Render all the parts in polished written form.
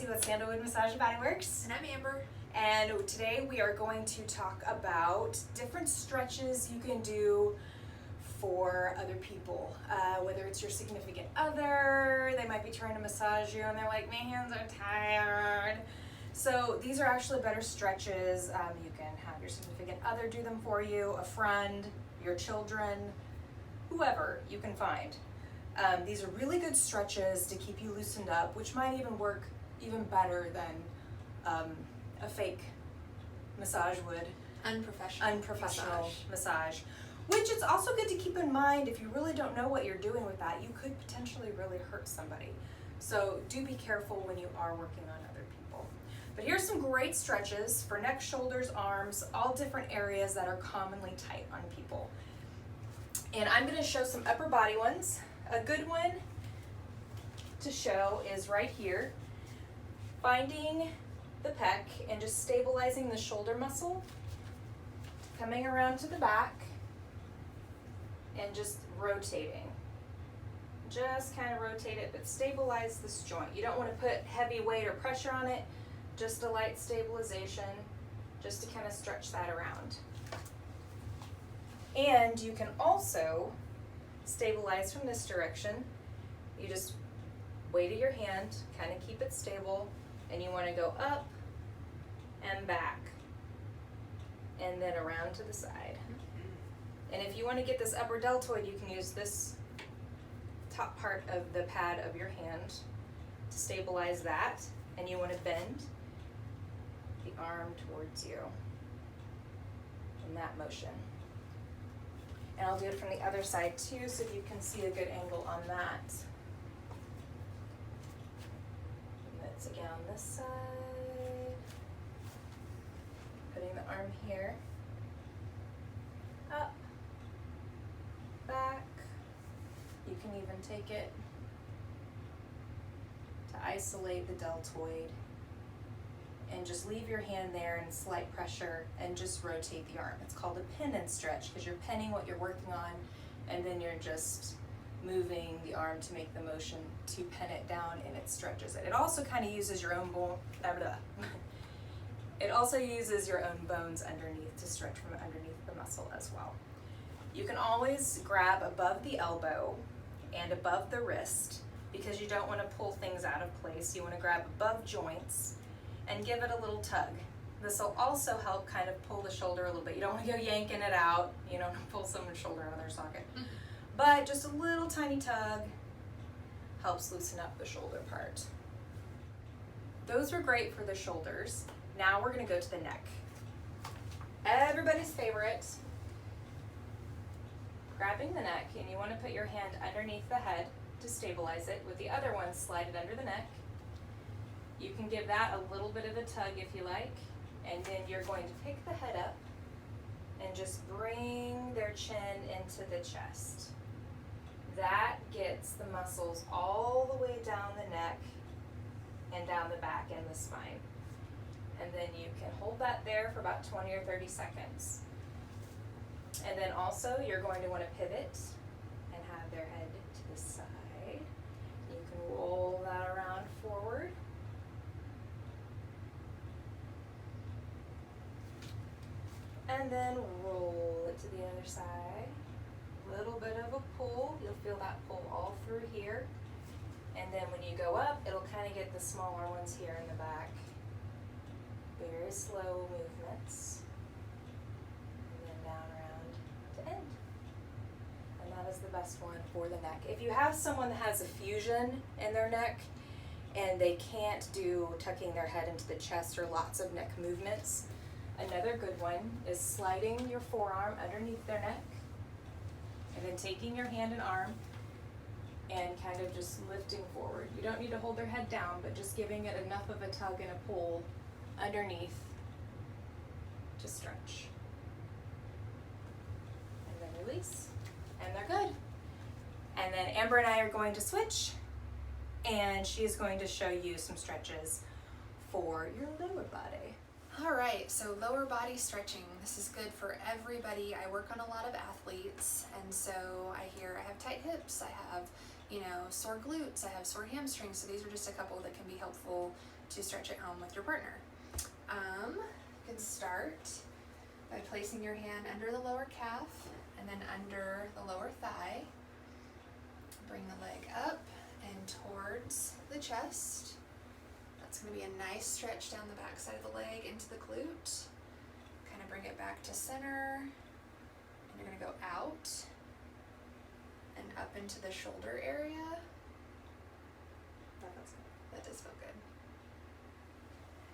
Kelsey with Sandalwood Massage and Body Works. And I'm Amber. And today we are going to talk about different stretches you can do for other people. Whether it's your significant other, they might be trying to massage you and they're like, my hands are tired. So these are actually better stretches. You can have your significant other do them for you, a friend, your children, whoever you can find. These are really good stretches to keep you loosened up, which might even work even better than a fake massage would. Unprofessional massage. Which it's also good to keep in mind if you really don't know what you're doing with that, you could potentially really hurt somebody. So do be careful when you are working on other people. But here's some great stretches for neck, shoulders, arms, all different areas that are commonly tight on people. And I'm going to show some upper body ones. A good one to show is right here. Finding the pec and just stabilizing the shoulder muscle, coming around to the back, and just rotating. Just kind of rotate it, but stabilize this joint. You don't want to put heavy weight or pressure on it, just a light stabilization, just to kind of stretch that around. And you can also stabilize from this direction. You just weight of your hand, kind of keep it stable, and you want to go up and back, and then around to the side. And if you want to get this upper deltoid, you can use this top part of the pad of your hand to stabilize that, and you want to bend the arm towards you in that motion. And I'll do it from the other side too, so you can see a good angle on that. And that's again on this side. Putting the arm here. Up. Back. You can even take it to isolate the deltoid. And just leave your hand there in slight pressure and just rotate the arm. It's called a pin and stretch because you're pinning what you're working on, and then you're just moving the arm to make the motion to pin it down, and it stretches it. It also kind of uses your own It also uses your own bones underneath to stretch from underneath the muscle as well. You can always grab above the elbow and above the wrist because you don't want to pull things out of place. You want to grab above joints and give it a little tug. This will also help kind of pull the shoulder a little bit. You don't want to go yanking it out, you know, pull someone's shoulder out of their socket. But just a little tiny tug helps loosen up the shoulder part. Those were great for the shoulders. Now we're gonna go to the neck. Everybody's favorite. Grabbing the neck, and you want to put your hand underneath the head to stabilize it. With the other one, slide it under the neck. You can give that a little bit of a tug if you like, and then you're going to pick the head up and just bring their chin into the chest. That gets the muscles all the way down the neck and down the back and the spine. And then you can hold that there for about 20 or 30 seconds. And then also you're going to want to pivot and have their head to the side. You can roll that around forward. And then roll it to the other side. Little bit of a pull. You'll feel that pull all through here. And then when you go up, it'll kind of get the smaller ones here in the back. Very slow movements. And then down around to end. And that is the best one for the neck. If you have someone that has a fusion in their neck and they can't do tucking their head into the chest or lots of neck movements, another good one is sliding your forearm underneath their neck and then taking your hand and arm and kind of just lifting forward. You don't need to hold their head down, but just giving it enough of a tug and a pull underneath to stretch. And then release, and they're good. And then Amber and I are going to switch, and she's going to show you some stretches for your lower body. All right, so lower body stretching. This is good for everybody. I work on a lot of athletes, and so I have tight hips, I have, sore glutes, I have sore hamstrings. So these are just a couple that can be helpful to stretch at home with your partner. You can start by placing your hand under the lower calf and then under the lower thigh. Bring the leg up and towards the chest. That's going to be a nice stretch down the back side of the leg into the glute. Kind of bring it back to center, and you're going to go out and up into the shoulder area. That does feel good.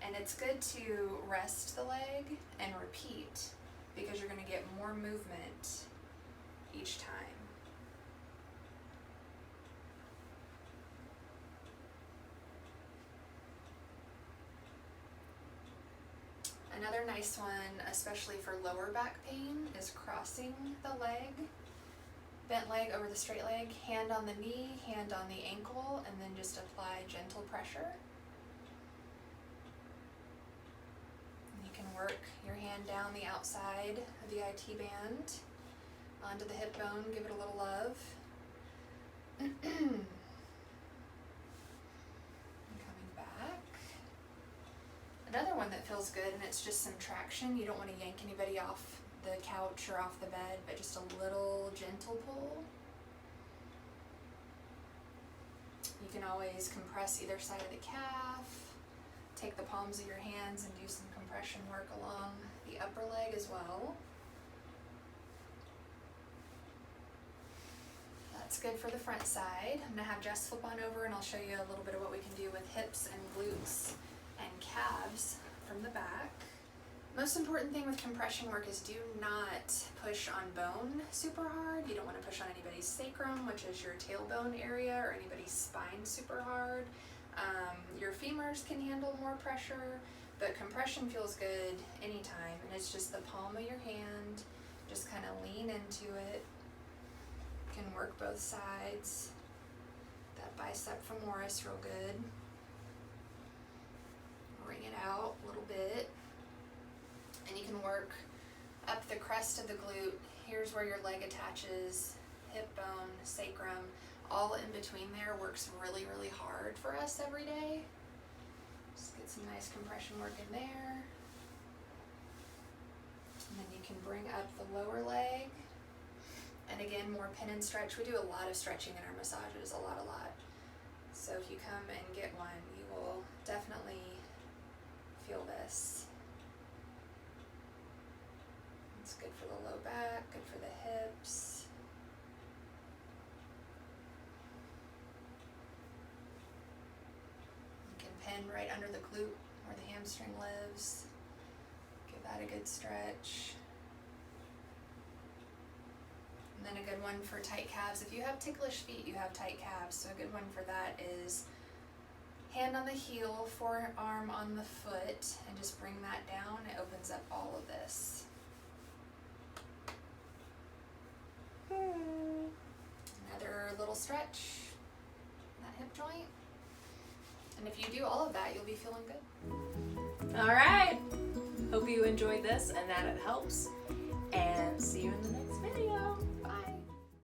And it's good to rest the leg and repeat because you're going to get more movement each time. Another nice one, especially for lower back pain, is crossing the leg. Bent leg over the straight leg, hand on the knee, hand on the ankle, and then just apply gentle pressure. And you can work your hand down the outside of the IT band onto the hip bone, give it a little love. And coming back. Another one that feels good, and it's just some traction. You don't want to yank anybody off the couch or off the bed, but just a little gentle pull. You can always compress either side of the calf. Take the palms of your hands and do some compression work along the upper leg as well. That's good for the front side. I'm going to have Jess flip on over and I'll show you a little bit of what we can do with hips and glutes and calves from the back. Most important thing with compression work is do not push on bone super hard. You don't want to push on anybody's sacrum, which is your tailbone area, or anybody's spine super hard. Your femurs can handle more pressure, but compression feels good anytime, and it's just the palm of your hand. Just kind of lean into it. You can work both sides. That bicep femoris real good. Wring it out a little bit. And you can work up the crest of the glute. Here's where your leg attaches, hip bone, sacrum, all in between there works really, really hard for us every day. Just get some nice compression work in there. And then you can bring up the lower leg. And again, more pin and stretch. We do a lot of stretching in our massages, a lot. So if you come and get one, you will definitely feel this. It's good for the low back, good for the hips. You can pin right under the glute where the hamstring lives. Give that a good stretch. And then a good one for tight calves. If you have ticklish feet, you have tight calves. So a good one for that is hand on the heel, forearm on the foot, and just bring that down. It opens up all of this. Another little stretch in that hip joint. And if you do all of that, you'll be feeling good. All right. Hope you enjoyed this and that it helps. And see you in the next